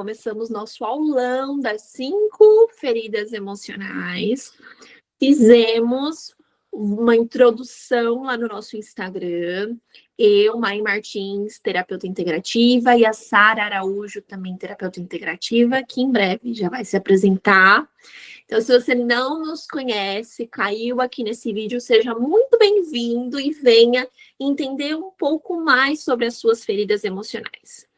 Começamos nosso aulão das 5 feridas emocionais. Fizemos uma introdução lá no nosso Instagram. Eu, Mai Martins, terapeuta integrativa, e a Sara Araújo, também terapeuta integrativa, que em breve já vai se apresentar. Então, se você não nos conhece, caiu aqui nesse vídeo, seja muito bem-vindo e venha entender um pouco mais sobre as suas feridas emocionais.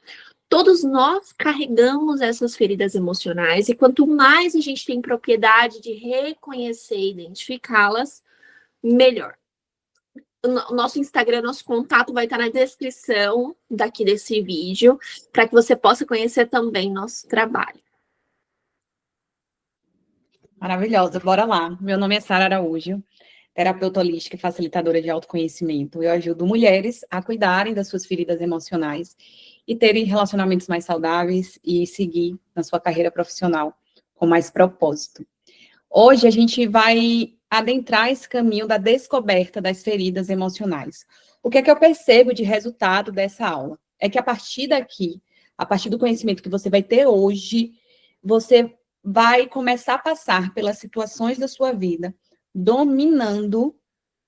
Todos nós carregamos essas feridas emocionais e quanto mais a gente tem propriedade de reconhecer e identificá-las, melhor. O nosso Instagram, nosso contato vai estar na descrição daqui desse vídeo, para que você possa conhecer também nosso trabalho. Maravilhosa, bora lá. Meu nome é Sara Araújo, terapeuta holística e facilitadora de autoconhecimento. Eu ajudo mulheres a cuidarem das suas feridas emocionais e terem relacionamentos mais saudáveis e seguir na sua carreira profissional com mais propósito. Hoje a gente vai adentrar esse caminho da descoberta das feridas emocionais. O que é que eu percebo de resultado dessa aula? É que a partir daqui, a partir do conhecimento que você vai ter hoje, você vai começar a passar pelas situações da sua vida, dominando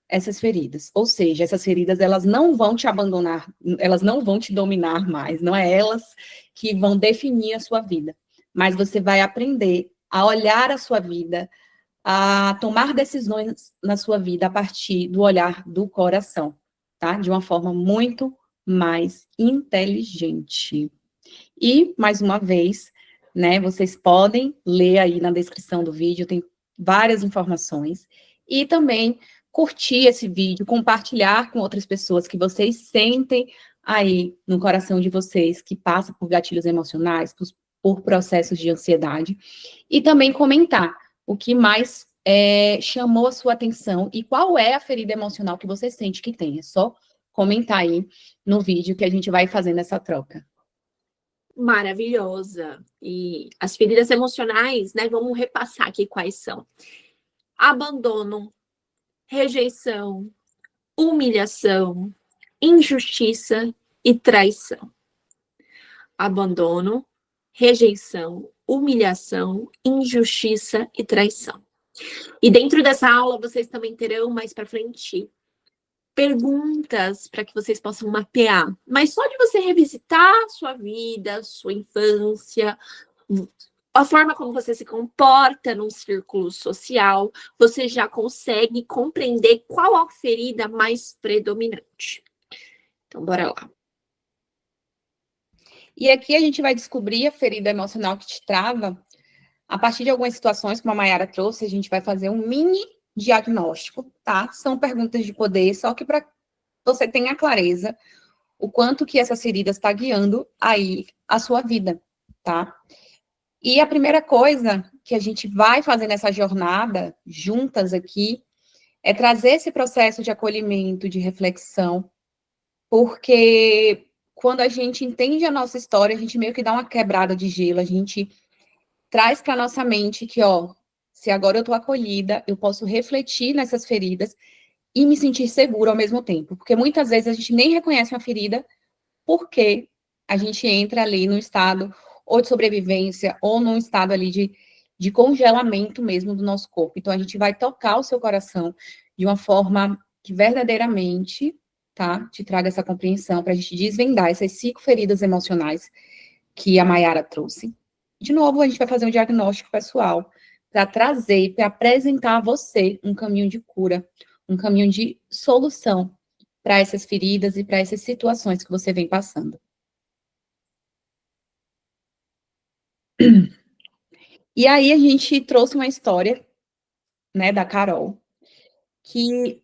essas feridas. Ou seja, essas feridas, elas não vão te abandonar, elas não vão te dominar mais, não é elas que vão definir a sua vida, mas você vai aprender a olhar a sua vida, a tomar decisões na sua vida a partir do olhar do coração, tá? De uma forma muito mais inteligente. E, mais uma vez, né, vocês podem ler aí na descrição do vídeo, tem várias informações, e também curtir esse vídeo, compartilhar com outras pessoas que vocês sentem aí no coração de vocês, que passa por gatilhos emocionais, por processos de ansiedade, e também comentar o que mais chamou a sua atenção e qual é a ferida emocional que você sente que tem. É só comentar aí no vídeo que a gente vai fazendo essa troca. Maravilhosa. E as feridas emocionais, né? Vamos repassar aqui quais são: abandono, rejeição, humilhação, injustiça e traição. Abandono, rejeição, humilhação, injustiça e traição. E dentro dessa aula, vocês também terão mais para frente perguntas para que vocês possam mapear. Mas só de você revisitar sua vida, sua infância, a forma como você se comporta num círculo social, você já consegue compreender qual a ferida mais predominante. Então, bora lá. E aqui a gente vai descobrir a ferida emocional que te trava a partir de algumas situações, como a Mayara trouxe. A gente vai fazer um mini diagnóstico, tá? São perguntas de poder, só que para você tenha clareza o quanto que essas feridas está guiando aí a sua vida, tá? E a primeira coisa que a gente vai fazer nessa jornada, juntas aqui, é trazer esse processo de acolhimento, de reflexão, porque quando a gente entende a nossa história, a gente meio que dá uma quebrada de gelo, a gente traz para nossa mente que, ó, se agora eu estou acolhida, eu posso refletir nessas feridas e me sentir segura ao mesmo tempo, porque muitas vezes a gente nem reconhece uma ferida porque a gente entra ali no estado ou de sobrevivência ou num estado ali de congelamento mesmo do nosso corpo. Então, a gente vai tocar o seu coração de uma forma que verdadeiramente, tá, te traga essa compreensão para a gente desvendar essas 5 feridas emocionais que a Mayara trouxe. De novo, a gente vai fazer um diagnóstico pessoal para trazer, para apresentar a você um caminho de cura, um caminho de solução para essas feridas e para essas situações que você vem passando. E aí a gente trouxe uma história, né, da Carol, que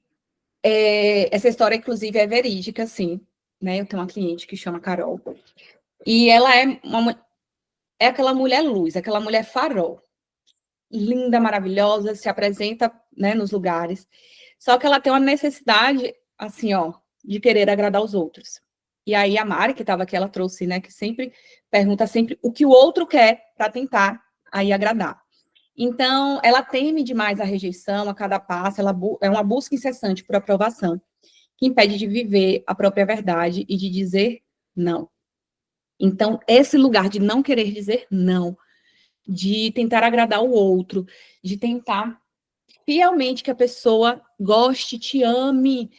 essa história, inclusive, é verídica, sim, né? Eu tenho uma cliente que chama Carol, e ela é aquela mulher luz, aquela mulher farol, linda, maravilhosa, se apresenta, né, nos lugares, só que ela tem uma necessidade, assim, ó, de querer agradar os outros. E aí a Mari, que estava aqui, ela trouxe, né, que sempre pergunta sempre o que o outro quer para tentar aí agradar. Então, ela teme demais a rejeição a cada passo, ela é uma busca incessante por aprovação, que impede de viver a própria verdade e de dizer não. Então, esse lugar de não querer dizer não, de tentar agradar o outro, de tentar fielmente que a pessoa goste, te ame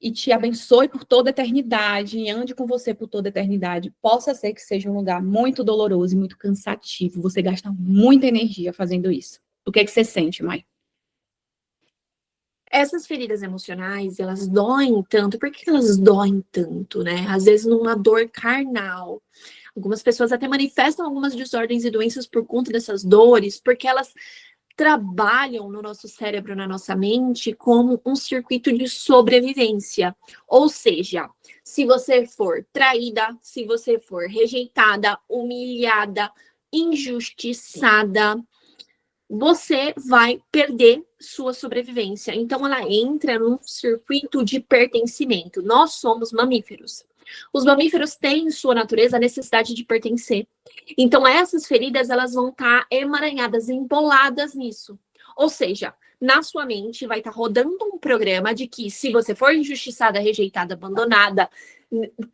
e te abençoe por toda a eternidade, e ande com você por toda a eternidade, possa ser que seja um lugar muito doloroso e muito cansativo. Você gasta muita energia fazendo isso. O que é que você sente, Mai? Essas feridas emocionais, elas doem tanto. Por que elas doem tanto, né? Às vezes numa dor carnal. Algumas pessoas até manifestam algumas desordens e doenças por conta dessas dores, porque elas trabalham no nosso cérebro, na nossa mente, como um circuito de sobrevivência. Ou seja, se você for traída, se você for rejeitada, humilhada, injustiçada, você vai perder sua sobrevivência. Então, ela entra num circuito de pertencimento. Nós somos mamíferos. Os mamíferos têm em sua natureza a necessidade de pertencer. Então, essas feridas, elas vão estar emaranhadas, emboladas nisso. Ou seja, na sua mente vai estar rodando um programa de que se você for injustiçada, rejeitada, abandonada,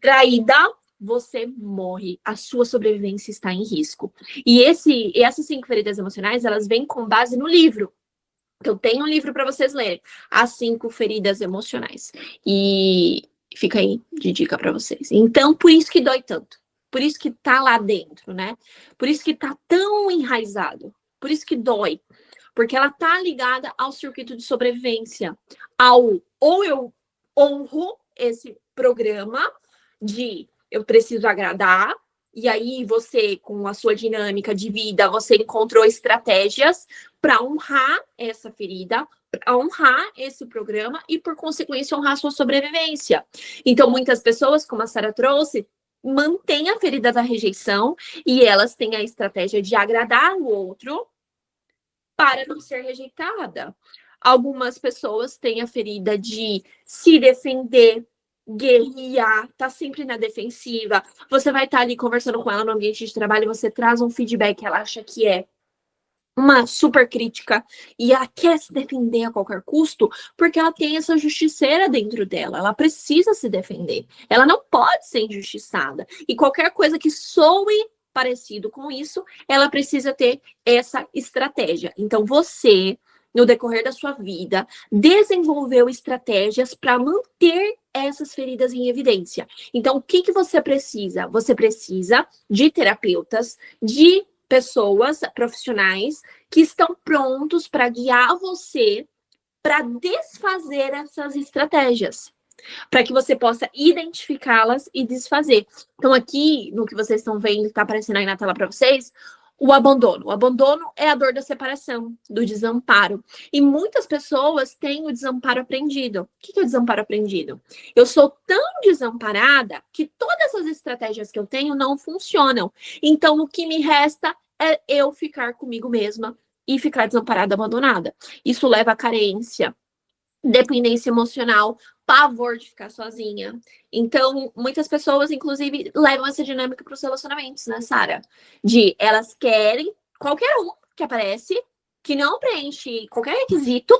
traída, você morre, a sua sobrevivência está em risco. E essas 5 feridas emocionais, elas vêm com base no livro. Eu tenho um livro para vocês lerem, As 5 Feridas Emocionais. E fica aí de dica para vocês. Então, por isso que dói tanto. Por isso que tá lá dentro, né? Por isso que tá tão enraizado. Por isso que dói. Porque ela tá ligada ao circuito de sobrevivência. Ou eu honro esse programa de eu preciso agradar, e aí você, com a sua dinâmica de vida, você encontrou estratégias para honrar essa ferida, para honrar esse programa e, por consequência, honrar a sua sobrevivência. Então, muitas pessoas, como a Sara trouxe, mantêm a ferida da rejeição e elas têm a estratégia de agradar o outro para não ser rejeitada. Algumas pessoas têm a ferida de se defender, guerrear, tá sempre na defensiva. Você vai estar ali conversando com ela no ambiente de trabalho, você traz um feedback, ela acha que é uma super crítica e ela quer se defender a qualquer custo porque ela tem essa justiceira dentro dela. Ela precisa se defender. Ela não pode ser injustiçada. E qualquer coisa que soe parecido com isso, ela precisa ter essa estratégia. Então você, no decorrer da sua vida, desenvolveu estratégias para manter essas feridas em evidência. Então, o que que você precisa? Você precisa de terapeutas, de pessoas profissionais que estão prontos para guiar você para desfazer essas estratégias, para que você possa identificá-las e desfazer. Então, aqui, no que vocês estão vendo, está aparecendo aí na tela para vocês, o abandono. O abandono é a dor da separação, do desamparo. E muitas pessoas têm o desamparo aprendido. O que é o desamparo aprendido? Eu sou tão desamparada que todas as estratégias que eu tenho não funcionam. Então, o que me resta é eu ficar comigo mesma e ficar desamparada, abandonada. Isso leva à carência, dependência emocional, pavor de ficar sozinha. Então, muitas pessoas, inclusive, levam essa dinâmica para os relacionamentos, né, Sara? De elas querem qualquer um que aparece, que não preenche qualquer requisito,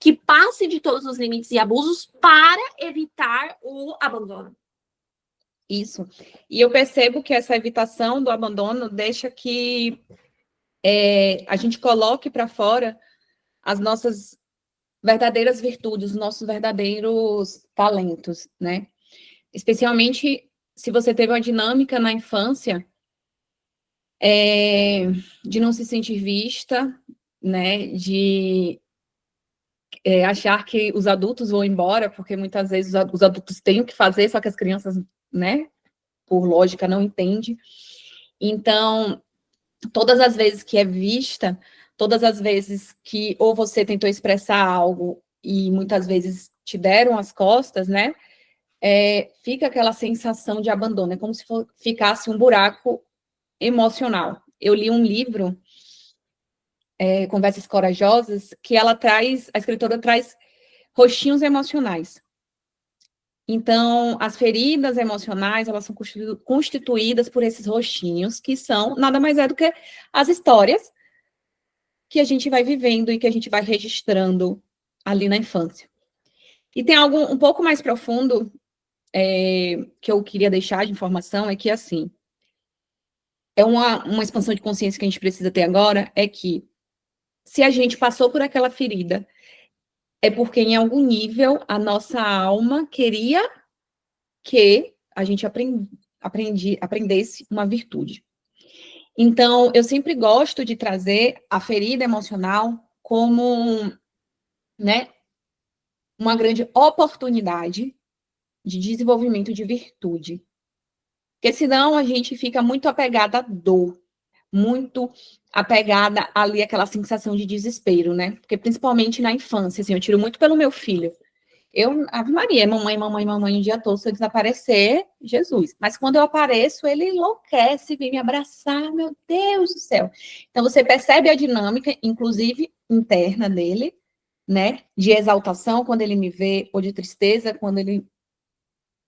que passe de todos os limites e abusos para evitar o abandono. Isso. E eu percebo que essa evitação do abandono deixa que a gente coloque para fora as nossas verdadeiras virtudes, os nossos verdadeiros talentos, né? Especialmente se você teve uma dinâmica na infância de não se sentir vista, né? De achar que os adultos vão embora, porque muitas vezes os adultos têm o que fazer, só que as crianças, né? Por lógica, não entendem. Então, todas as vezes que é vista, todas as vezes que ou você tentou expressar algo e muitas vezes te deram as costas, né? Fica aquela sensação de abandono, é como se ficasse um buraco emocional. Eu li um livro, Conversas Corajosas, que a escritora traz roxinhos emocionais. Então, as feridas emocionais, elas são constituídas por esses roxinhos, que são nada mais é do que as histórias que a gente vai vivendo e que a gente vai registrando ali na infância. E tem algo um pouco mais profundo que eu queria deixar de informação é que, assim, é uma expansão de consciência que a gente precisa ter agora, é que se a gente passou por aquela ferida, é porque em algum nível a nossa alma queria que a gente aprendesse uma virtude. Então, eu sempre gosto de trazer a ferida emocional como, né, uma grande oportunidade de desenvolvimento de virtude. Porque senão a gente fica muito apegada à dor, muito apegada ali àquela sensação de desespero, né? Porque principalmente na infância, assim, eu tiro muito pelo meu filho. Ave Maria, mamãe, mamãe, mamãe o dia todo, se eu desaparecer, Jesus. Mas quando eu apareço, ele enlouquece, vem me abraçar, meu Deus do céu. Então você percebe a dinâmica, inclusive interna dele, né? De exaltação quando ele me vê, ou de tristeza quando ele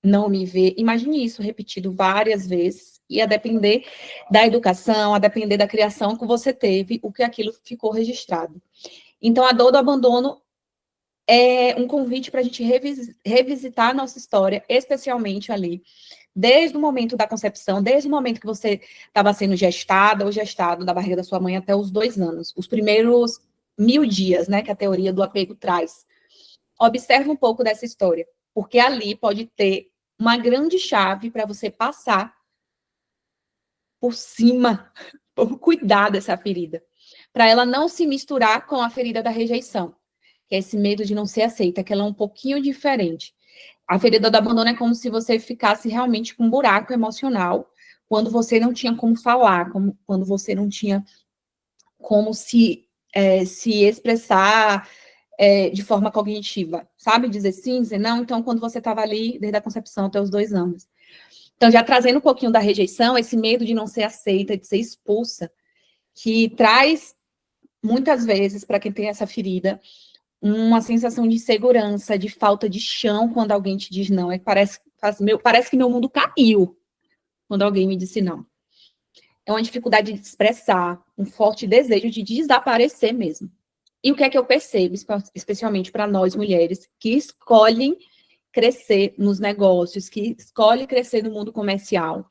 não me vê. Imagine isso repetido várias vezes, e a depender da educação, a depender da criação que você teve, o que aquilo ficou registrado. Então, a dor do abandono é um convite para a gente revisitar a nossa história, especialmente ali, desde o momento da concepção, desde o momento que você estava sendo gestada ou gestado da barriga da sua mãe até os 2 anos, os primeiros 1000 dias, né, que a teoria do apego traz. Observe um pouco dessa história, porque ali pode ter uma grande chave para você passar por cima, por cuidar dessa ferida, para ela não se misturar com a ferida da rejeição, que é esse medo de não ser aceita, que ela é um pouquinho diferente. A ferida do abandono é como se você ficasse realmente com um buraco emocional, quando você não tinha como falar, quando você não tinha como se expressar de forma cognitiva, sabe? Dizer sim, dizer não. Então, quando você estava ali, desde a concepção até os 2 anos. Então, já trazendo um pouquinho da rejeição, esse medo de não ser aceita, de ser expulsa, que traz, muitas vezes, para quem tem essa ferida, uma sensação de insegurança, de falta de chão quando alguém te diz não. Parece que meu mundo caiu quando alguém me disse não. É uma dificuldade de expressar, um forte desejo de desaparecer mesmo. E o que é que eu percebo, especialmente para nós mulheres, que escolhem crescer nos negócios, que escolhem crescer no mundo comercial,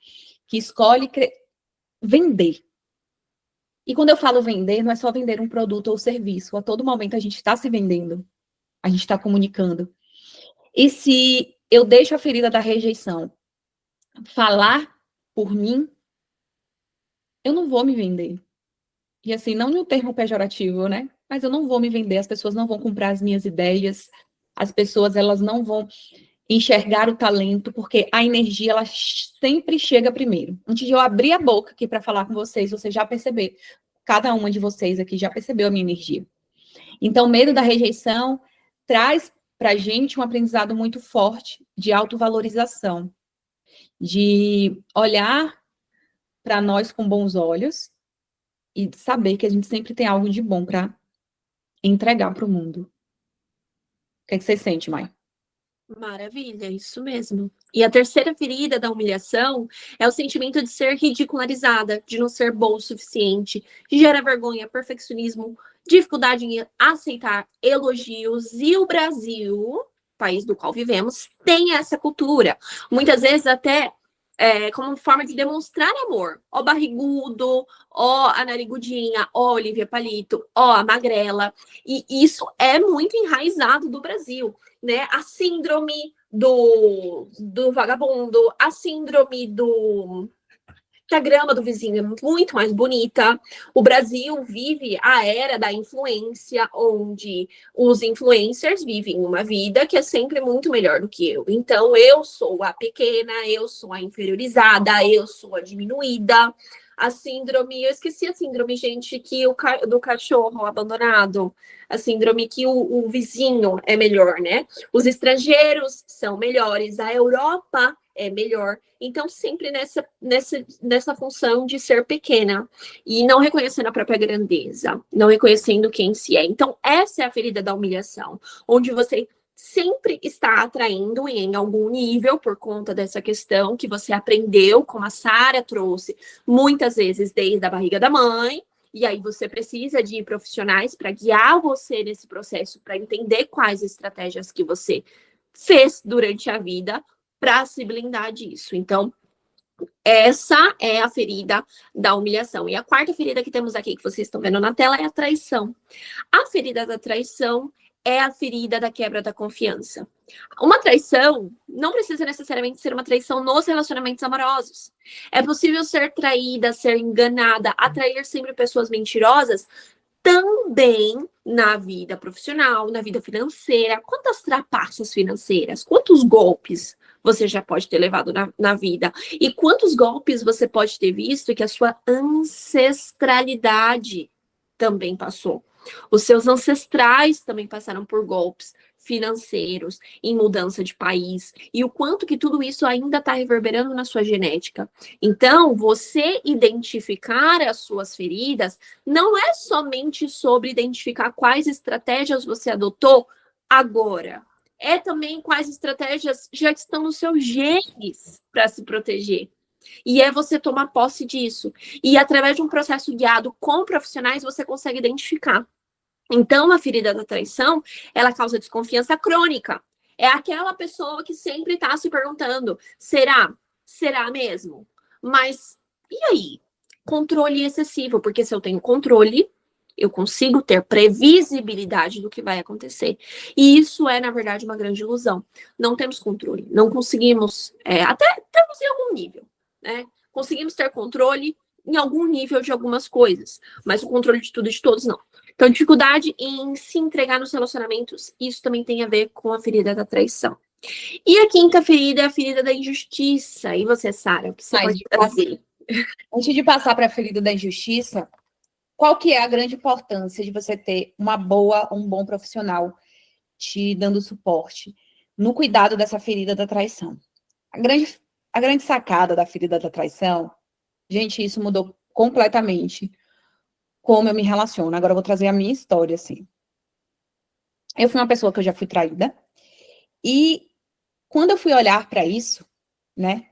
que escolhem vender. E quando eu falo vender, não é só vender um produto ou serviço. A todo momento a gente está se vendendo, a gente está comunicando. E se eu deixo a ferida da rejeição falar por mim, eu não vou me vender. E assim, não em um termo pejorativo, né? Mas eu não vou me vender, as pessoas não vão comprar as minhas ideias, as pessoas, elas não vão enxergar o talento, porque a energia, ela sempre chega primeiro. Antes de eu abrir a boca aqui para falar com vocês já perceber, cada uma de vocês aqui já percebeu a minha energia. Então, o medo da rejeição traz para a gente um aprendizado muito forte de autovalorização, de olhar para nós com bons olhos e saber que a gente sempre tem algo de bom para entregar para o mundo. O que é que você sente, Mai? Maravilha, isso mesmo. E a terceira ferida da humilhação é o sentimento de ser ridicularizada, de não ser boa o suficiente, que gera vergonha, perfeccionismo, dificuldade em aceitar elogios. E o Brasil, país do qual vivemos, tem essa cultura. Muitas vezes até como forma de demonstrar amor. Ó barrigudo, ó a narigudinha, ó Olivia Palito, ó a magrela. E isso é muito enraizado do Brasil, né? A síndrome do vagabundo, a síndrome que a grama do vizinho é muito mais bonita. O Brasil vive a era da influência, onde os influencers vivem uma vida que é sempre muito melhor do que eu. Então, eu sou a pequena, eu sou a inferiorizada, eu sou a diminuída. A síndrome, eu esqueci a síndrome, gente, do cachorro abandonado. A síndrome que o vizinho é melhor, né? Os estrangeiros são melhores, a Europa é melhor. Então, sempre nessa função de ser pequena e não reconhecendo a própria grandeza, não reconhecendo quem se é. Então, essa é a ferida da humilhação, onde você sempre está atraindo em algum nível por conta dessa questão que você aprendeu, como a Sara trouxe, muitas vezes desde a barriga da mãe, e aí você precisa de profissionais para guiar você nesse processo, para entender quais estratégias que você fez durante a vida para se blindar disso. Então, essa é a ferida da humilhação. E a quarta ferida que temos aqui, que vocês estão vendo na tela, é a traição. A ferida da traição é a ferida da quebra da confiança. Uma traição não precisa necessariamente ser uma traição nos relacionamentos amorosos. É possível ser traída, ser enganada, atrair sempre pessoas mentirosas também na vida profissional, na vida financeira. Quantas trapaças financeiras, quantos golpes você já pode ter levado na vida? E quantos golpes você pode ter visto que a sua ancestralidade também passou? Os seus ancestrais também passaram por golpes financeiros, em mudança de país, e o quanto que tudo isso ainda está reverberando na sua genética. Então, você identificar as suas feridas não é somente sobre identificar quais estratégias você adotou agora. É também quais estratégias já estão nos seus genes para se proteger. E é você tomar posse disso. E através de um processo guiado com profissionais, você consegue identificar. Então, a ferida da traição, ela causa desconfiança crônica. É aquela pessoa que sempre está se perguntando: será? Será mesmo? Mas e aí? Controle excessivo, porque se eu tenho controle, eu consigo ter previsibilidade do que vai acontecer. E isso é, na verdade, uma grande ilusão. Não temos controle, não conseguimos, até temos em algum nível, né? Conseguimos ter controle em algum nível de algumas coisas, mas o controle de tudo e de todos não. Então, dificuldade em se entregar nos relacionamentos, isso também tem a ver com a ferida da traição. E a quinta ferida é a ferida da injustiça. E você, Sara, o que você pode trazer? Antes de passar para a ferida da injustiça, qual que é a grande importância de você ter um bom profissional te dando suporte no cuidado dessa ferida da traição? A grande sacada da ferida da traição, gente, isso mudou completamente como eu me relaciono. Agora eu vou trazer a minha história, assim. Eu fui uma pessoa que eu já fui traída, e quando eu fui olhar para isso, né,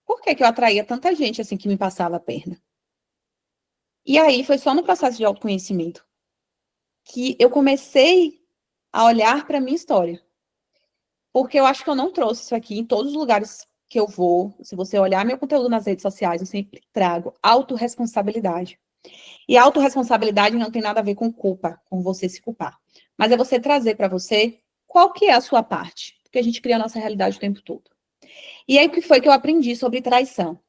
por que eu atraía tanta gente, assim, que me passava a perna? E aí foi só no processo de autoconhecimento que eu comecei a olhar para a minha história. Porque eu acho que eu não trouxe isso aqui em todos os lugares que eu vou. Se você olhar meu conteúdo nas redes sociais, eu sempre trago autorresponsabilidade. E a autorresponsabilidade não tem nada a ver com culpa, com você se culpar. Mas é você trazer para você qual que é a sua parte. Porque a gente cria a nossa realidade o tempo todo. E aí, o que foi que eu aprendi sobre traição?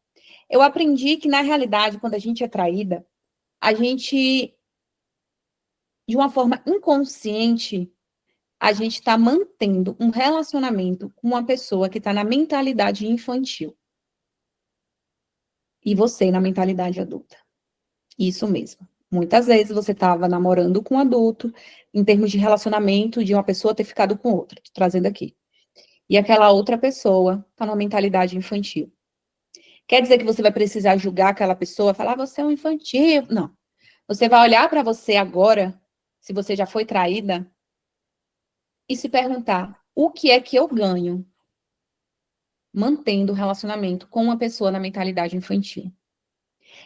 Eu aprendi que, na realidade, quando a gente é traída, a gente, de uma forma inconsciente, a gente está mantendo um relacionamento com uma pessoa que está na mentalidade infantil. E você na mentalidade adulta. Isso mesmo. Muitas vezes você estava namorando com um adulto, em termos de relacionamento, de uma pessoa ter ficado com outra, tô trazendo aqui. E aquela outra pessoa está numa mentalidade infantil. Quer dizer que você vai precisar julgar aquela pessoa, falar, você é um infantil. Não. Você vai olhar para você agora, se você já foi traída, e se perguntar, o que é que eu ganho mantendo o relacionamento com uma pessoa na mentalidade infantil?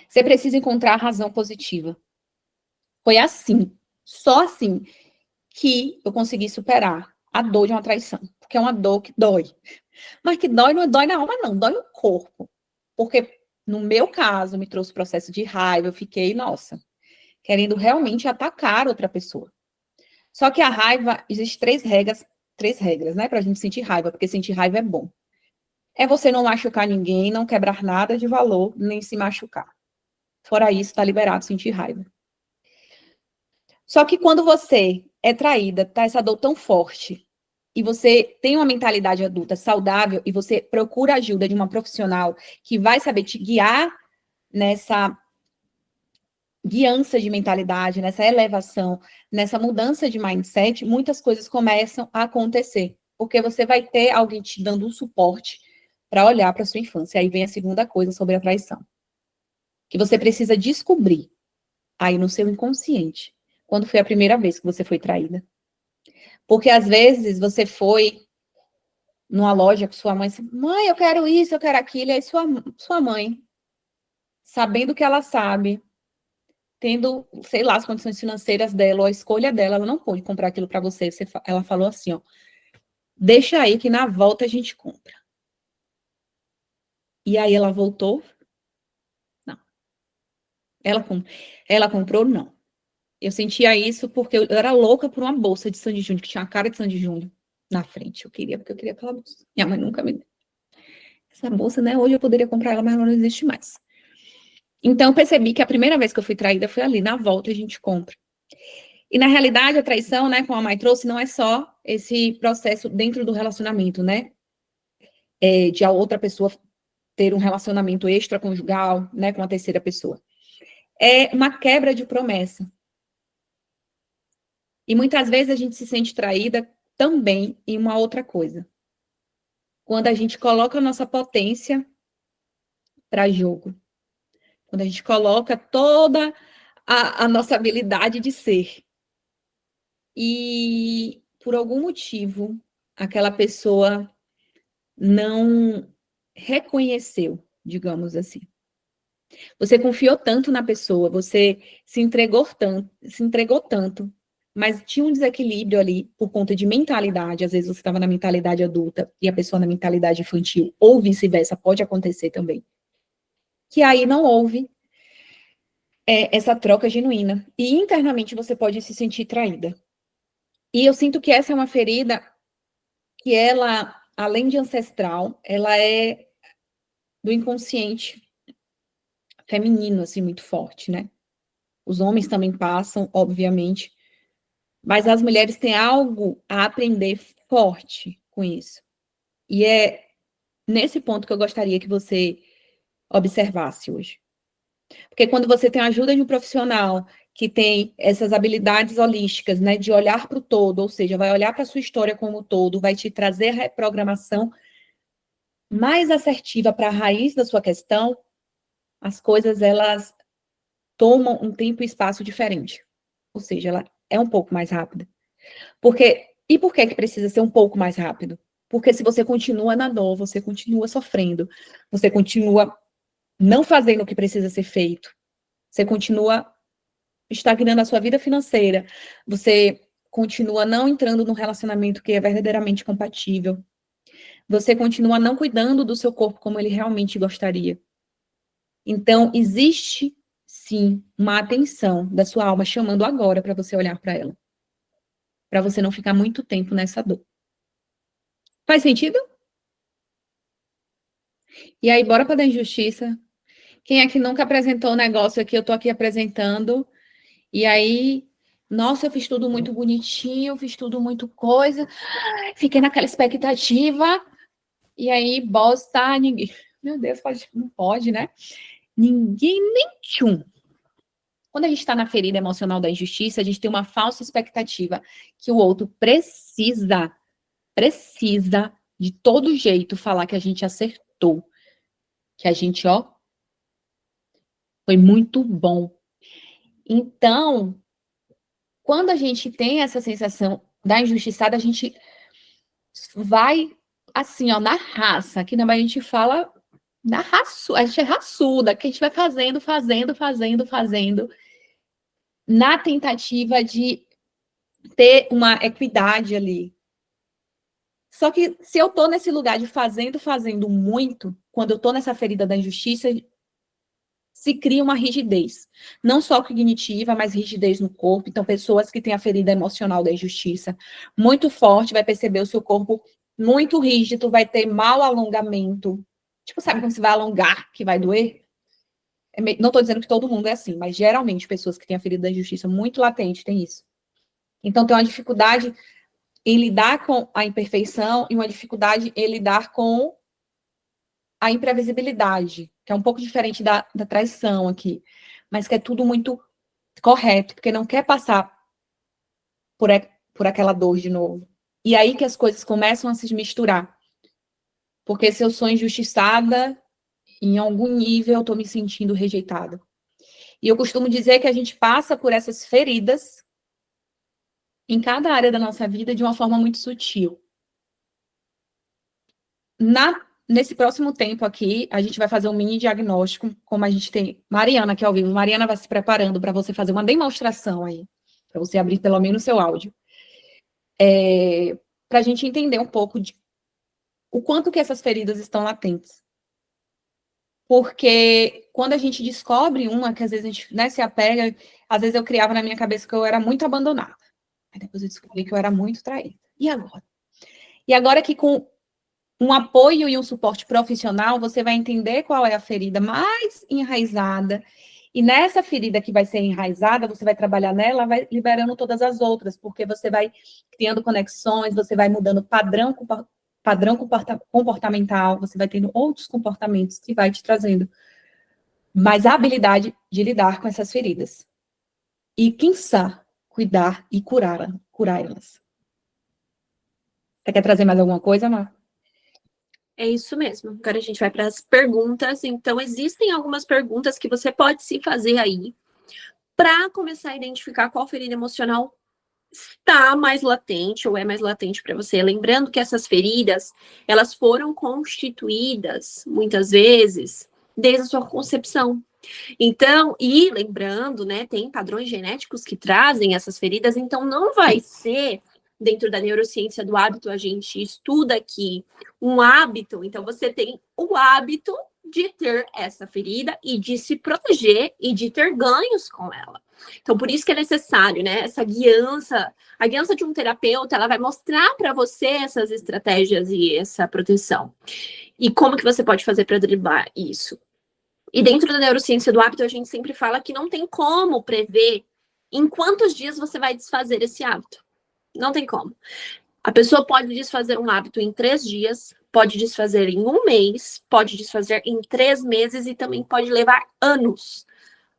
Você precisa encontrar a razão positiva. Foi assim, só assim, que eu consegui superar a dor de uma traição. Porque é uma dor que dói. Mas que dói não dói na alma, não, dói no corpo. Porque, no meu caso, me trouxe processo de raiva, eu fiquei, nossa, querendo realmente atacar outra pessoa. Só que a raiva, existe três regras, né, pra gente sentir raiva, porque sentir raiva é bom. É você não machucar ninguém, não quebrar nada de valor, nem se machucar. Fora isso, tá liberado sentir raiva. Só que quando você é traída, tá essa dor tão forte, e você tem uma mentalidade adulta saudável, e você procura ajuda de uma profissional que vai saber te guiar nessa guiança de mentalidade, nessa elevação, nessa mudança de mindset, muitas coisas começam a acontecer. Porque você vai ter alguém te dando um suporte para olhar para sua infância. Aí vem a segunda coisa sobre a traição. Que você precisa descobrir aí no seu inconsciente quando foi a primeira vez que você foi traída. Porque às vezes você foi numa loja com sua mãe, assim, mãe, eu quero isso, eu quero aquilo, e aí sua mãe, sabendo que ela sabe, tendo, sei lá, as condições financeiras dela, ou a escolha dela, ela não pôde comprar aquilo para você. Ela falou assim, ó, deixa aí que na volta a gente compra. E aí ela voltou? Não. Ela comprou? Não. Eu sentia isso porque eu era louca por uma bolsa de Sandy Júnior, que tinha a cara de Sandy Júnior na frente. Eu queria, porque eu queria aquela bolsa. Minha mãe nunca me deu. Essa bolsa, né? Hoje eu poderia comprar ela, mas ela não existe mais. Então, eu percebi que a primeira vez que eu fui traída foi ali, na volta a gente compra. E, na realidade, a traição, né, como a mãe trouxe, não é só esse processo dentro do relacionamento, né? De a outra pessoa ter um relacionamento extraconjugal, né, com a terceira pessoa. É uma quebra de promessa. E muitas vezes a gente se sente traída também em uma outra coisa. Quando a gente coloca a nossa potência para jogo. Quando a gente coloca toda a nossa habilidade de ser. E, por algum motivo, aquela pessoa não reconheceu, digamos assim. Você confiou tanto na pessoa, você se entregou tanto, mas tinha um desequilíbrio ali por conta de mentalidade. Às vezes você estava na mentalidade adulta e a pessoa na mentalidade infantil, ou vice-versa, pode acontecer também. Que aí não houve essa troca genuína. E internamente você pode se sentir traída. E eu sinto que essa é uma ferida que ela, além de ancestral, ela é do inconsciente feminino, assim, muito forte, né? Os homens também passam, obviamente, mas as mulheres têm algo a aprender forte com isso. E é nesse ponto que eu gostaria que você observasse hoje. Porque quando você tem a ajuda de um profissional que tem essas habilidades holísticas, né, de olhar para o todo, ou seja, vai olhar para a sua história como um todo, vai te trazer a reprogramação mais assertiva para a raiz da sua questão, as coisas, elas tomam um tempo e espaço diferente. Ou seja, ela é um pouco mais rápida. E por que precisa ser um pouco mais rápido? Porque se você continua na dor, você continua sofrendo, você continua não fazendo o que precisa ser feito, você continua estagnando a sua vida financeira, você continua não entrando num relacionamento que é verdadeiramente compatível, você continua não cuidando do seu corpo como ele realmente gostaria. Então, existe, sim, uma atenção da sua alma chamando agora para você olhar para ela. Para você não ficar muito tempo nessa dor. Faz sentido? E aí, bora para da injustiça. Quem é que nunca apresentou o negócio aqui? Eu tô aqui apresentando. E aí, nossa, eu fiz tudo muito bonitinho, fiz tudo muito coisa. Fiquei naquela expectativa. E aí, bosta, ninguém. Meu Deus, não pode, né? Ninguém nem tchum. Quando a gente está na ferida emocional da injustiça, a gente tem uma falsa expectativa que o outro precisa de todo jeito falar que a gente acertou, que a gente, ó, foi muito bom. Então, quando a gente tem essa sensação da injustiçada, a gente vai assim, ó, na raça. Aqui na Bahia a gente fala na raça, a gente é raçuda, que a gente vai fazendo, na tentativa de ter uma equidade ali. Só que se eu tô nesse lugar de fazendo muito, quando eu tô nessa ferida da injustiça, se cria uma rigidez, não só cognitiva, mas rigidez no corpo. Então, pessoas que têm a ferida emocional da injustiça muito forte, vai perceber o seu corpo muito rígido, vai ter mau alongamento. Tipo, sabe quando você vai alongar, que vai doer? Não estou dizendo que todo mundo é assim, mas geralmente pessoas que têm a ferida da injustiça muito latente têm isso. Então, tem uma dificuldade em lidar com a imperfeição e uma dificuldade em lidar com a imprevisibilidade, que é um pouco diferente da traição aqui, mas que é tudo muito correto, porque não quer passar por aquela dor de novo. E aí que as coisas começam a se misturar. Porque se eu sou injustiçada, em algum nível eu estou me sentindo rejeitada. E eu costumo dizer que a gente passa por essas feridas em cada área da nossa vida de uma forma muito sutil. Nesse próximo tempo aqui, a gente vai fazer um mini diagnóstico, como a gente tem Mariana aqui ao vivo. Mariana vai se preparando para você fazer uma demonstração aí, para você abrir pelo menos o seu áudio, para a gente entender um pouco de o quanto que essas feridas estão latentes. Porque quando a gente descobre uma, que às vezes a gente, né, se apega, às vezes eu criava na minha cabeça que eu era muito abandonada. Aí depois eu descobri que eu era muito traída. E agora? E agora que com um apoio e um suporte profissional, você vai entender qual é a ferida mais enraizada. E nessa ferida que vai ser enraizada, você vai trabalhar nela, vai liberando todas as outras, porque você vai criando conexões, você vai mudando padrão comportamental, você vai tendo outros comportamentos que vai te trazendo mais a habilidade de lidar com essas feridas. E, quiçá, cuidar e curá-las. Você quer trazer mais alguma coisa, Mar? É isso mesmo. Agora a gente vai para as perguntas. Então, existem algumas perguntas que você pode se fazer aí para começar a identificar qual ferida emocional está mais latente ou é mais latente para você. Lembrando que essas feridas, elas foram constituídas, muitas vezes, desde a sua concepção. Então, e lembrando, né, tem padrões genéticos que trazem essas feridas, então não vai ser dentro da neurociência do hábito, a gente estuda aqui um hábito, então você tem o hábito de ter essa ferida e de se proteger e de ter ganhos com ela. Então, por isso que é necessário, né, essa guiança, a guiança de um terapeuta, ela vai mostrar para você essas estratégias e essa proteção. E como que você pode fazer para driblar isso? E dentro da neurociência do hábito, a gente sempre fala que não tem como prever em quantos dias você vai desfazer esse hábito. Não tem como. A pessoa pode desfazer um hábito em 3 dias, pode desfazer em 1 mês, pode desfazer em 3 meses e também pode levar anos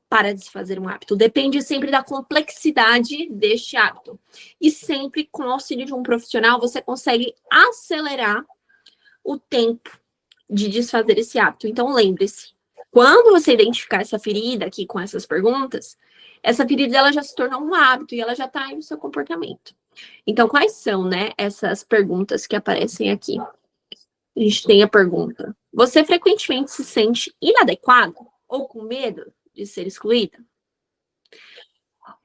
para desfazer um hábito. Depende sempre da complexidade deste hábito. E sempre com o auxílio de um profissional, você consegue acelerar o tempo de desfazer esse hábito. Então, lembre-se, quando você identificar essa ferida aqui com essas perguntas, essa ferida ela já se tornou um hábito e ela já está aí no seu comportamento. Então, quais são, né, essas perguntas que aparecem aqui? A gente tem a pergunta: você frequentemente se sente inadequado ou com medo de ser excluída?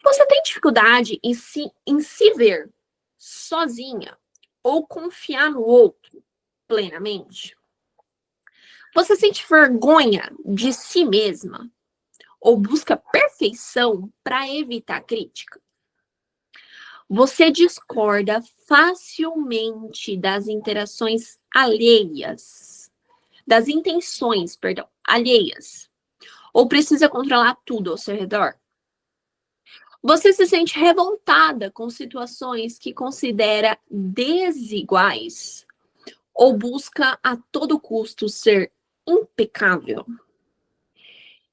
Você tem dificuldade em se ver sozinha ou confiar no outro plenamente? Você sente vergonha de si mesma ou busca perfeição para evitar crítica? Você discorda facilmente das interações alheias, das intenções, perdão, alheias, ou precisa controlar tudo ao seu redor? Você se sente revoltada com situações que considera desiguais ou busca a todo custo ser impecável?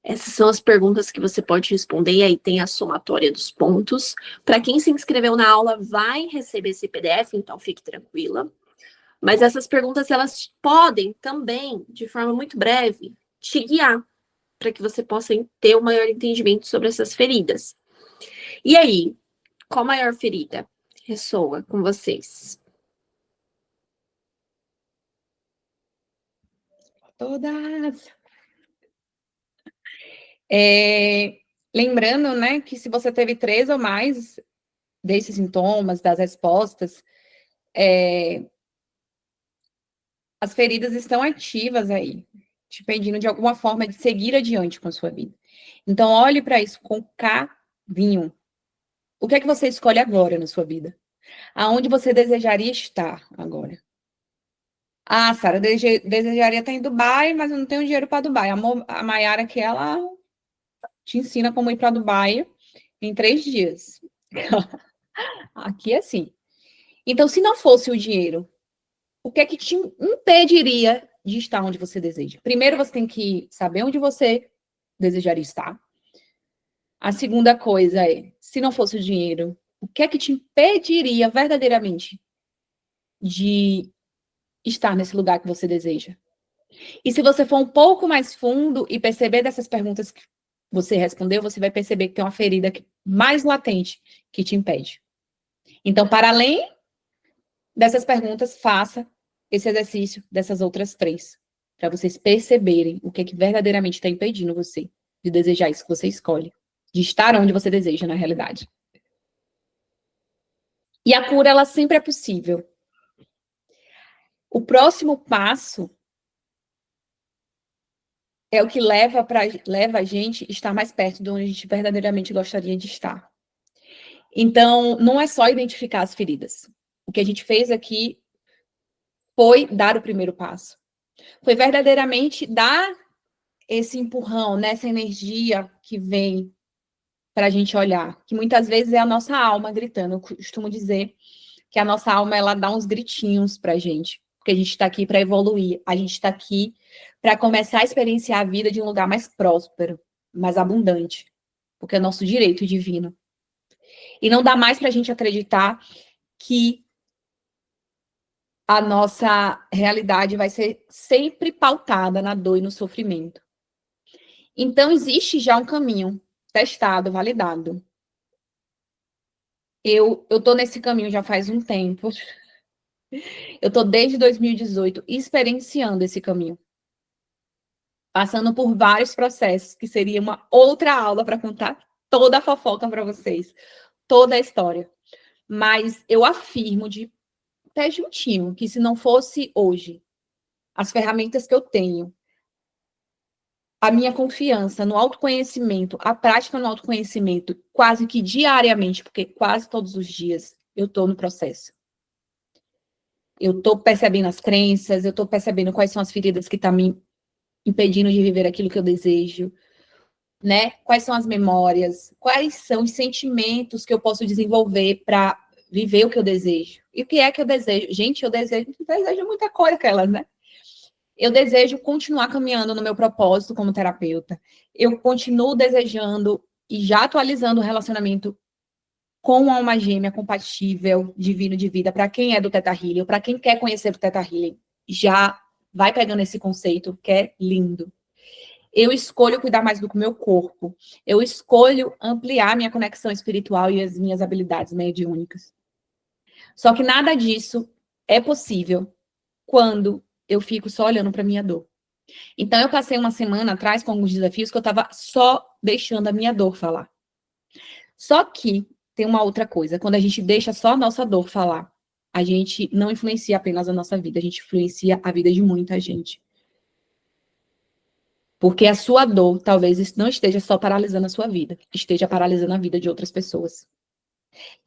Essas são as perguntas que você pode responder, e aí tem a somatória dos pontos. Para quem se inscreveu na aula, vai receber esse PDF, então fique tranquila. Mas essas perguntas, elas podem também, de forma muito breve, te guiar para que você possa ter um maior entendimento sobre essas feridas. E aí, qual maior ferida ressoa com vocês? Todas. Lembrando, né, que se você teve 3 ou mais desses sintomas, das respostas, as feridas estão ativas aí, te pedindo de alguma forma de seguir adiante com a sua vida. Então, olhe para isso com carinho. O que é que você escolhe agora na sua vida? Aonde você desejaria estar agora? Ah, Sara, desejaria estar em Dubai, mas eu não tenho dinheiro para Dubai. A Mayara que ela te ensina como ir para Dubai em 3 dias. Aqui é assim. Então, se não fosse o dinheiro, o que é que te impediria de estar onde você deseja? Primeiro, você tem que saber onde você desejaria estar. A segunda coisa é, se não fosse o dinheiro, o que é que te impediria verdadeiramente de estar nesse lugar que você deseja? E se você for um pouco mais fundo e perceber dessas perguntas que você respondeu, você vai perceber que tem uma ferida mais latente que te impede. Então, para além dessas perguntas, faça esse exercício dessas outras 3, para vocês perceberem o que é que verdadeiramente está impedindo você de desejar isso que você escolhe, de estar onde você deseja na realidade. E a cura, ela sempre é possível. O próximo passo é o que leva a gente a estar mais perto de onde a gente verdadeiramente gostaria de estar. Então, não é só identificar as feridas. O que a gente fez aqui foi dar o primeiro passo. Foi verdadeiramente dar esse empurrão, né, essa energia que vem para a gente olhar, que muitas vezes é a nossa alma gritando. Eu costumo dizer que a nossa alma, ela dá uns gritinhos para a gente, porque a gente está aqui para evoluir, a gente está aqui para começar a experienciar a vida de um lugar mais próspero, mais abundante, porque é nosso direito divino. E não dá mais para a gente acreditar que a nossa realidade vai ser sempre pautada na dor e no sofrimento. Então, existe já um caminho testado, validado. Eu tô nesse caminho já faz um tempo. Eu tô desde 2018 experienciando esse caminho. Passando por vários processos, que seria uma outra aula para contar toda a fofoca para vocês, toda a história. Mas eu afirmo de pé juntinho que se não fosse hoje as ferramentas que eu tenho, a minha confiança no autoconhecimento, a prática no autoconhecimento, quase que diariamente, porque quase todos os dias eu estou no processo. Eu estou percebendo as crenças, eu estou percebendo quais são as feridas que estão me impedindo de viver aquilo que eu desejo, né? Quais são as memórias, quais são os sentimentos que eu posso desenvolver para viver o que eu desejo. E o que é que eu desejo? Gente, eu desejo muita coisa, aquelas, né? Eu desejo continuar caminhando no meu propósito como terapeuta. Eu continuo desejando e já atualizando o relacionamento com uma alma gêmea compatível, divino de vida, para quem é do Theta Healing, para quem quer conhecer o Theta Healing, já vai pegando esse conceito, que é lindo. Eu escolho cuidar mais do meu corpo. Eu escolho ampliar minha conexão espiritual e as minhas habilidades mediúnicas. Só que nada disso é possível quando eu fico só olhando para minha dor. Então, eu passei uma semana atrás com alguns desafios que eu estava só deixando a minha dor falar. Só que tem uma outra coisa. Quando a gente deixa só a nossa dor falar, a gente não influencia apenas a nossa vida, a gente influencia a vida de muita gente. Porque a sua dor talvez não esteja só paralisando a sua vida, esteja paralisando a vida de outras pessoas.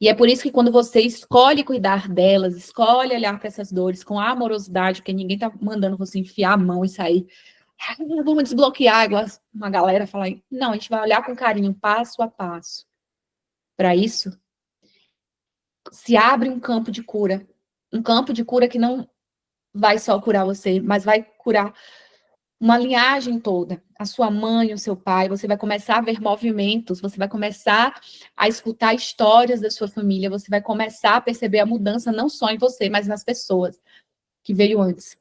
E é por isso que quando você escolhe cuidar delas, escolhe olhar para essas dores com amorosidade, porque ninguém tá mandando você enfiar a mão e sair, vamos desbloquear, igual uma galera fala aí. Não, a gente vai olhar com carinho, passo a passo. Para isso, se abre um campo de cura que não vai só curar você, mas vai curar uma linhagem toda, a sua mãe, o seu pai, você vai começar a ver movimentos, você vai começar a escutar histórias da sua família, você vai começar a perceber a mudança não só em você, mas nas pessoas que veio antes.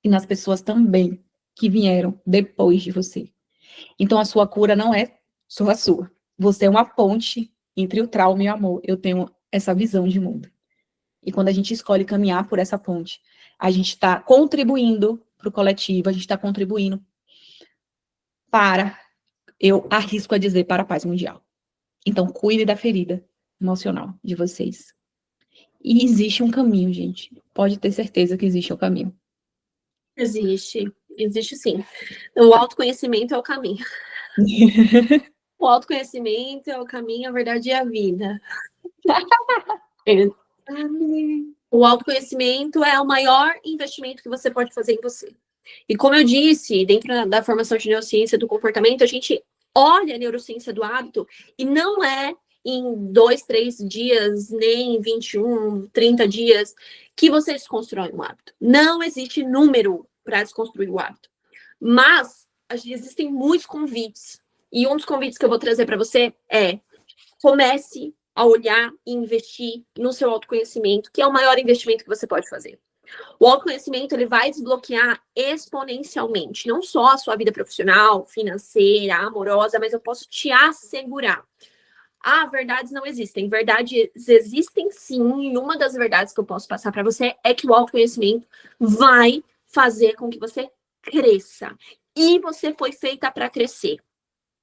E nas pessoas também que vieram depois de você. Então a sua cura não é só a sua. Você é uma ponte entre o trauma e o amor. Eu tenho essa visão de mundo. E quando a gente escolhe caminhar por essa ponte, a gente está contribuindo para o coletivo, a gente está contribuindo para, eu arrisco a dizer, para a paz mundial. Então, cuide da ferida emocional de vocês. E existe um caminho, gente. Pode ter certeza que existe um caminho. Existe sim. O autoconhecimento é o caminho. O autoconhecimento é o caminho, a verdade é a vida. O autoconhecimento é o maior investimento que você pode fazer em você. E como eu disse, dentro da formação de neurociência do comportamento, a gente olha a neurociência do hábito e não é em 2, 3 dias, nem em 21, 30 dias que você desconstrói um hábito. Não existe número para desconstruir o hábito. Mas existem muitos convites. E um dos convites que eu vou trazer para você é: comece a olhar e investir no seu autoconhecimento, que é o maior investimento que você pode fazer. O autoconhecimento, ele vai desbloquear exponencialmente, não só a sua vida profissional, financeira, amorosa, mas eu posso te assegurar. Verdades não existem. Verdades existem sim, e uma das verdades que eu posso passar para você é que o autoconhecimento vai fazer com que você cresça. E você foi feita para crescer.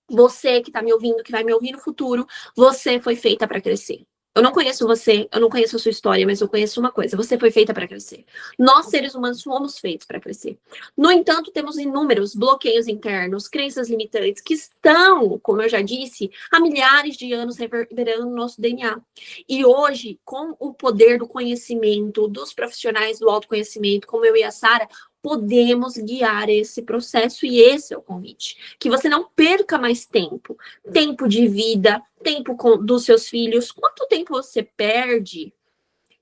Você que está me ouvindo, que vai me ouvir no futuro, você foi feita para crescer. Eu não conheço você, eu não conheço a sua história, mas eu conheço uma coisa: você foi feita para crescer. Nós, seres humanos, fomos feitos para crescer. No entanto, temos inúmeros bloqueios internos, crenças limitantes, que estão, como eu já disse, há milhares de anos reverberando no nosso DNA. E hoje, com o poder do conhecimento, dos profissionais do autoconhecimento, como eu e a Sara, podemos guiar esse processo, e esse é o convite. Que você não perca mais tempo. Tempo de vida, tempo dos seus filhos. Quanto tempo você perde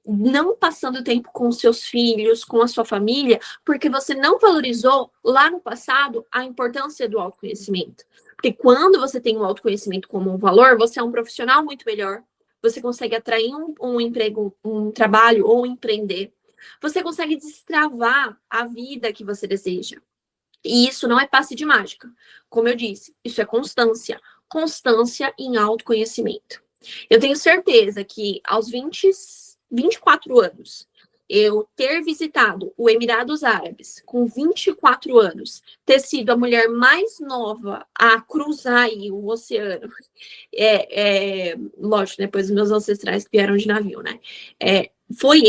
não passando tempo com os seus filhos, com a sua família, porque você não valorizou lá no passado a importância do autoconhecimento? Porque quando você tem o autoconhecimento como um valor, você é um profissional muito melhor. Você consegue atrair um emprego, um trabalho ou empreender. Você consegue destravar a vida que você deseja. E isso não é passe de mágica. Como eu disse, isso é constância. Constância em autoconhecimento. Eu tenho certeza que aos 24 anos, eu ter visitado o Emirados Árabes com 24 anos, ter sido a mulher mais nova a cruzar aí o oceano, lógico, depois os meus ancestrais que vieram de navio, né? Foi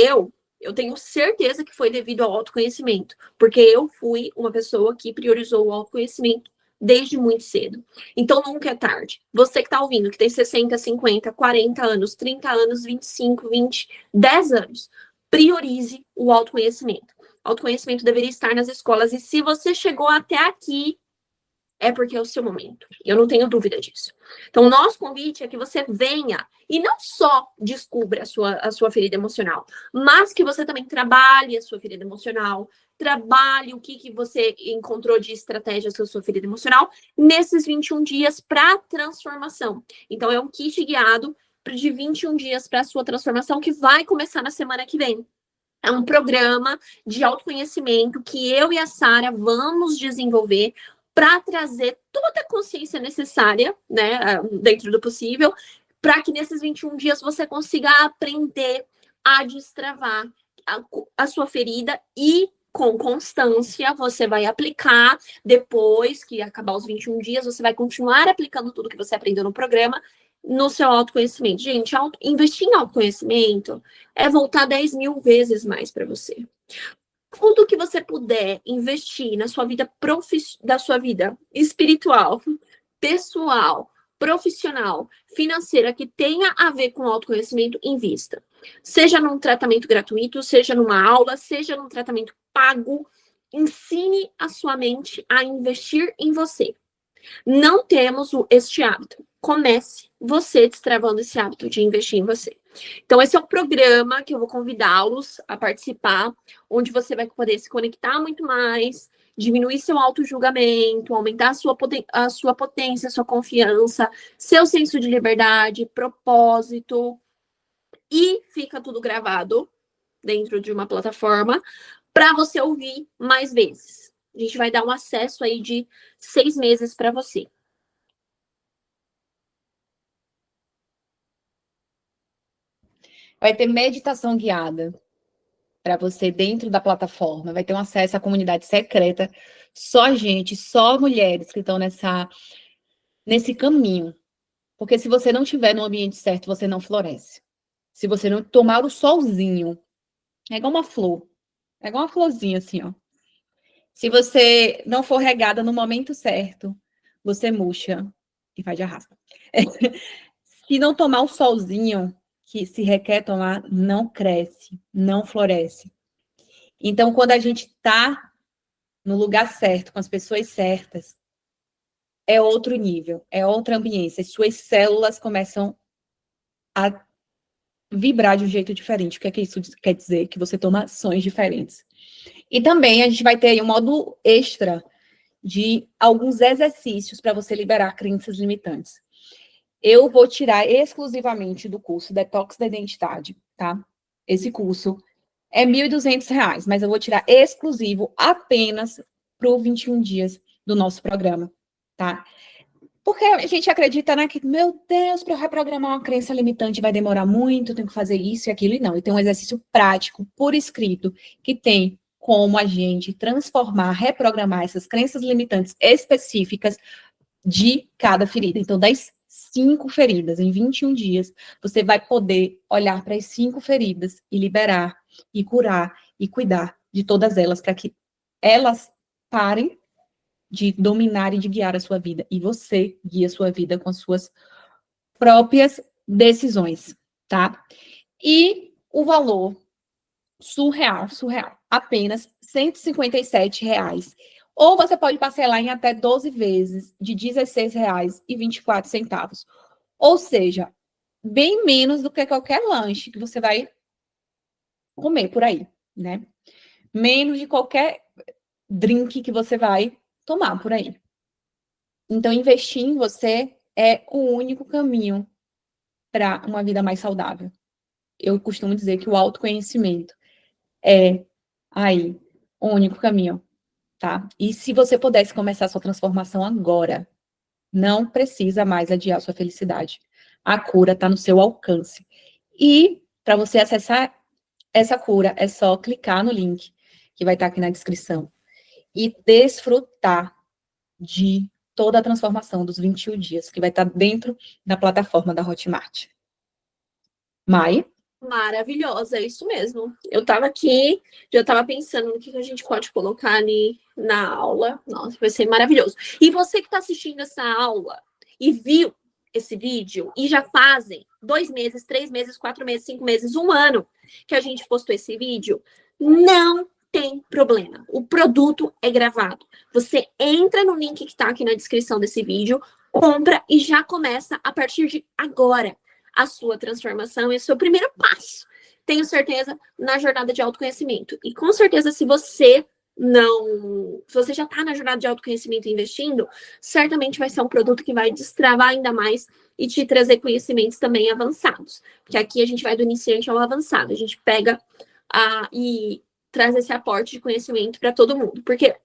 eu tenho certeza que foi devido ao autoconhecimento, porque eu fui uma pessoa que priorizou o autoconhecimento desde muito cedo. Então, nunca é tarde. Você que está ouvindo, que tem 60, 50, 40 anos, 30 anos, 25, 20, 10 anos, priorize o autoconhecimento. Autoconhecimento deveria estar nas escolas, e se você chegou até aqui, é porque é o seu momento. Eu não tenho dúvida disso. Então, o nosso convite é que você venha e não só descubra a sua ferida emocional, mas que você também trabalhe a sua ferida emocional, trabalhe o que você encontrou de estratégias com a sua ferida emocional nesses 21 dias para transformação. Então, é um kit guiado de 21 dias para a sua transformação, que vai começar na semana que vem. É um programa de autoconhecimento que eu e a Sara vamos desenvolver para trazer toda a consciência necessária, né, dentro do possível, para que nesses 21 dias você consiga aprender a destravar a sua ferida, e com constância você vai aplicar. Depois que acabar os 21 dias, você vai continuar aplicando tudo que você aprendeu no programa no seu autoconhecimento. Gente, investir em autoconhecimento é voltar 10 mil vezes mais para você. Tudo que você puder investir na sua vida da sua vida espiritual, pessoal, profissional, financeira, que tenha a ver com autoconhecimento, invista. Seja num tratamento gratuito, seja numa aula, seja num tratamento pago, ensine a sua mente a investir em você. Não temos este hábito. Comece você destravando esse hábito de investir em você. Então, esse é o programa que eu vou convidá-los a participar, onde você vai poder se conectar muito mais, diminuir seu auto-julgamento, aumentar a sua potência, a sua confiança, seu senso de liberdade, propósito, e fica tudo gravado dentro de uma plataforma para você ouvir mais vezes. A gente vai dar um acesso aí de 6 meses para você. Vai ter meditação guiada para você dentro da plataforma. Vai ter um acesso à comunidade secreta. Só gente, só mulheres que estão nesse caminho. Porque se você não estiver no ambiente certo, você não floresce. Se você não tomar o solzinho, é igual uma flor. É igual uma florzinha assim, ó. Se você não for regada no momento certo, você murcha e vai de arrasta. Se não tomar o solzinho que se requer tomar, não cresce, não floresce. Então, quando a gente está no lugar certo, com as pessoas certas, é outro nível, é outra ambiência. As suas células começam a vibrar de um jeito diferente. O que é que isso quer dizer? Que você toma ações diferentes. E também a gente vai ter aí um modo extra de alguns exercícios para você liberar crenças limitantes. Eu vou tirar exclusivamente do curso Detox da Identidade, tá? Esse curso é R$ 1.200, mas eu vou tirar exclusivo apenas para os 21 dias do nosso programa, tá? Porque a gente acredita, né, que, meu Deus, para eu reprogramar uma crença limitante vai demorar muito, eu tenho que fazer isso e aquilo, e não. E tem um exercício prático, por escrito, que tem como a gente transformar, reprogramar essas crenças limitantes específicas de cada ferida. Então, das 5 feridas. Em 21 dias, você vai poder olhar para as 5 feridas e liberar, e curar, e cuidar de todas elas, para que elas parem de dominar e de guiar a sua vida. E você guia a sua vida com as suas próprias decisões, tá? E o valor surreal, apenas R$ 157. Ou você pode parcelar em até 12 vezes de R$ 16,24. Ou seja, bem menos do que qualquer lanche que você vai comer por aí, né? Menos de qualquer drink que você vai tomar por aí. Então, investir em você é o único caminho para uma vida mais saudável. Eu costumo dizer que o autoconhecimento é aí o único caminho, tá? E se você pudesse começar a sua transformação agora, não precisa mais adiar sua felicidade. A cura está no seu alcance. E para você acessar essa cura, é só clicar no link que vai estar aqui na descrição e desfrutar de toda a transformação dos 21 dias, que vai estar dentro da plataforma da Hotmart. Mai? Maravilhosa, é isso mesmo. Eu tava aqui, já tava pensando no que a gente pode colocar ali na aula. Nossa, vai ser maravilhoso. E você que tá assistindo essa aula e viu esse vídeo e já fazem 2 meses, 3 meses, 4 meses, 5 meses, 1 ano que a gente postou esse vídeo, não tem problema. O produto é gravado. Você entra no link que tá aqui na descrição desse vídeo, compra e já começa a partir de agora a sua transformação e o seu primeiro passo, tenho certeza, na jornada de autoconhecimento. E com certeza, se você já está na jornada de autoconhecimento investindo, certamente vai ser um produto que vai destravar ainda mais e te trazer conhecimentos também avançados. Porque aqui a gente vai do iniciante ao avançado, a gente pega e traz esse aporte de conhecimento para todo mundo. Porque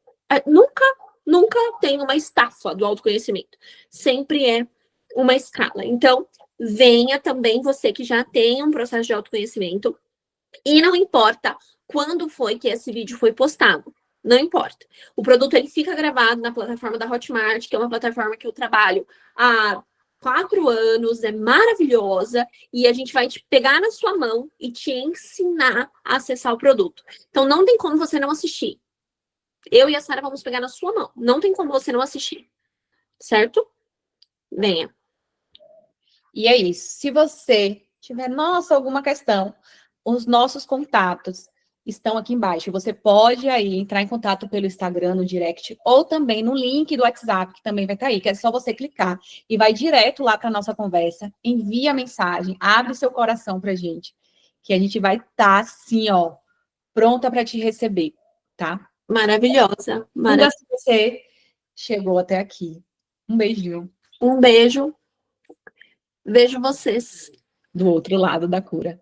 nunca tem uma estafa do autoconhecimento. Sempre é uma escala. Então, venha também você que já tem um processo de autoconhecimento e não importa quando foi que esse vídeo foi postado, não importa. O produto ele fica gravado na plataforma da Hotmart, que é uma plataforma que eu trabalho há 4 anos, é maravilhosa e a gente vai te pegar na sua mão e te ensinar a acessar o produto. Então não tem como você não assistir. Eu e a Sara vamos pegar na sua mão. Não tem como você não assistir. Certo? Venha. E é isso. Se você tiver, alguma questão, os nossos contatos estão aqui embaixo. Você pode aí entrar em contato pelo Instagram, no direct, ou também no link do WhatsApp, que também vai estar aí, que é só você clicar e vai direto lá para a nossa conversa, envia a mensagem, abre seu coração para a gente, que a gente vai estar assim, ó, pronta para te receber, tá? Maravilhosa. Ainda se você chegou até aqui. Um beijinho. Um beijo. Vejo vocês Do outro lado da cura.